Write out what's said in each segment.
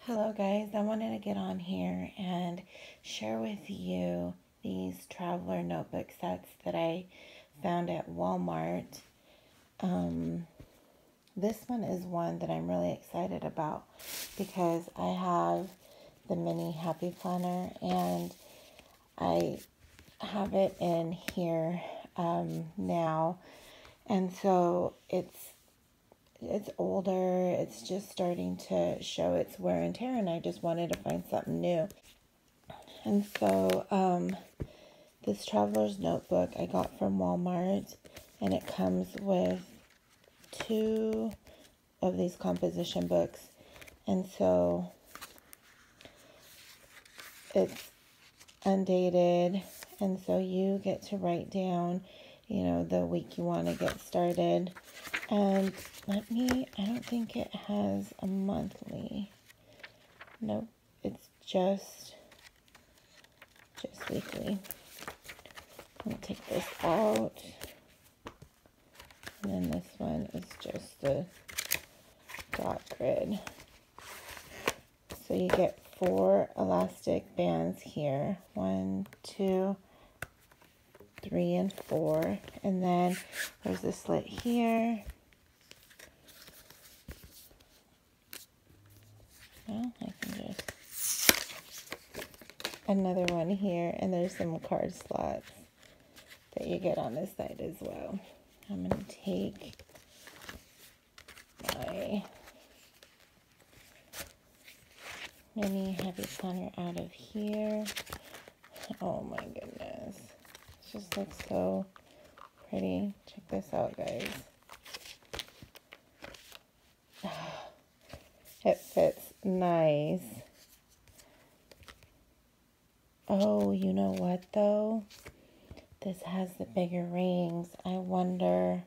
Hello guys, I wanted to get on here and share with you these traveler notebook sets that I found at Walmart. This one is one that I'm really excited about because I have the mini happy planner and I have it in here now, and so it's older, it's just starting to show its wear and tear, and I just wanted to find something new. And so this traveler's notebook I got from Walmart, and it comes with 2 of these composition books, and so it's undated, and so you get to write down, the week you want to get started. And I don't think it has a monthly. Nope, it's just weekly. Let me take this out. And then this one is just the dot grid. So you get 4 elastic bands here. 1, 2, 3, and 4. And then there's a slit here. Well, I can just... Another one here. And there's some card slots that you get on this side as well. I'm going to take my mini happy planner out of here. Oh my goodness. It just looks so pretty. Check this out, guys. It fits nice. Oh, you know what though? This has the bigger rings. I wonder,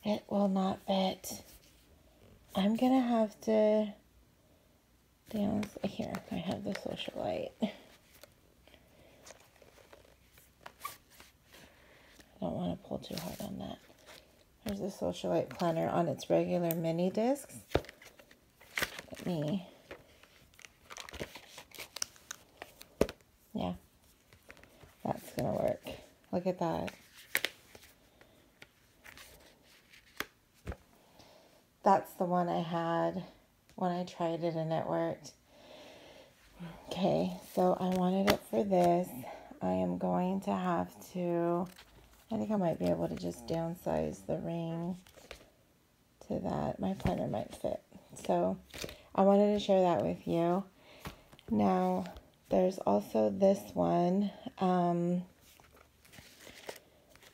it will not fit. I'm gonna have to here, I have the socialite. I don't want to pull too hard on that. There's the socialite planner on its regular mini discs. Yeah, that's gonna work. Look at that. That's the one I had when I tried it and it worked. Okay, so I wanted it for this. I am going to have to, I think I might be able to just downsize the ring to that. My planner might fit. So I wanted to share that with you. Now, there's also this one.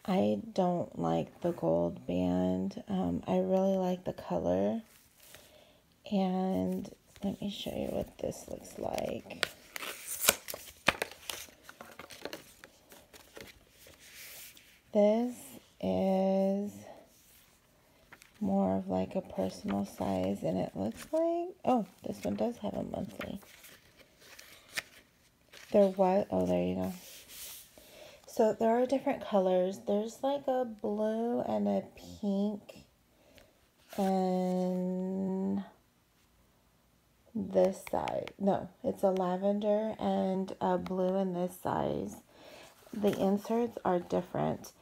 I don't like the gold band. I really like the color. And let me show you what this looks like. This is more of like a personal size, and it looks like, oh, this one does have a monthly. There you go. So there are different colors. There's like a blue and a pink, and this side. No, it's a lavender and a blue in this size. The inserts are different.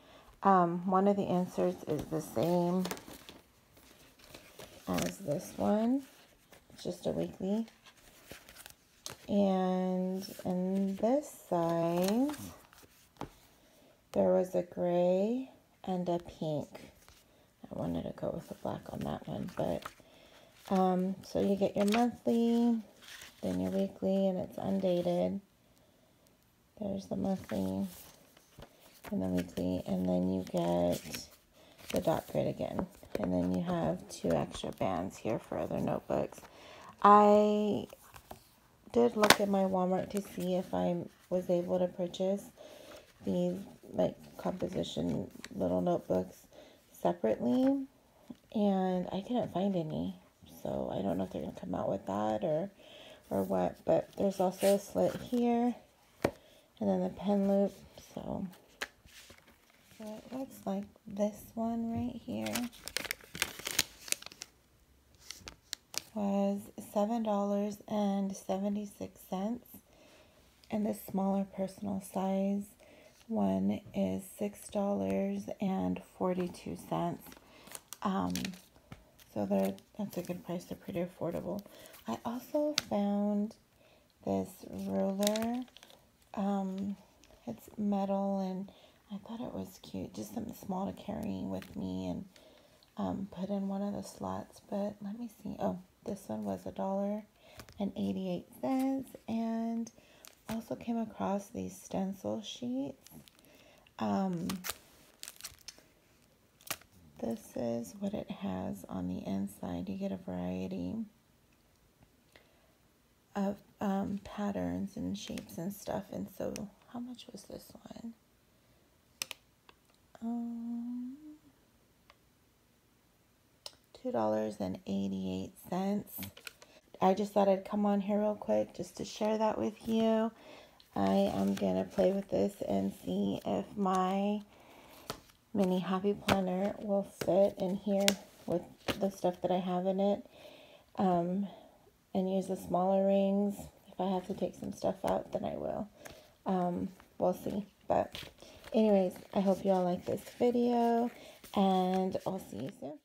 One of the inserts is the same as this one. It's just a weekly. And in this size, there was a gray and a pink. I wanted to go with the black on that one, but so you get your monthly, then your weekly, and it's undated. There's the monthly and the weekly, and then you get the dot grid again. And then you have 2 extra bands here for other notebooks. I did look at my Walmart to see if I was able to purchase these like composition little notebooks separately, and I couldn't find any. So I don't know if they're going to come out with that or what, but there's also a slit here and then the pen loop. So it looks like this one right here. was $7.76, and the smaller personal size one is $6.42. So that's a good price. They're pretty affordable. I also found this ruler. It's metal, and I thought it was cute. Just something small to carry with me and put in one of the slots. But let me see. Oh, this one was $1.88, and also came across these stencil sheets. This is what it has on the inside. You get a variety of patterns and shapes and stuff. And so, how much was this one? $2.88. I just thought I'd come on here real quick just to share that with you. I am gonna play with this and see if my mini happy planner will fit in here with the stuff that I have in it, and use the smaller rings. If I have to take some stuff out, then I will. We'll see. But anyways, I hope you all like this video, and I'll see you soon.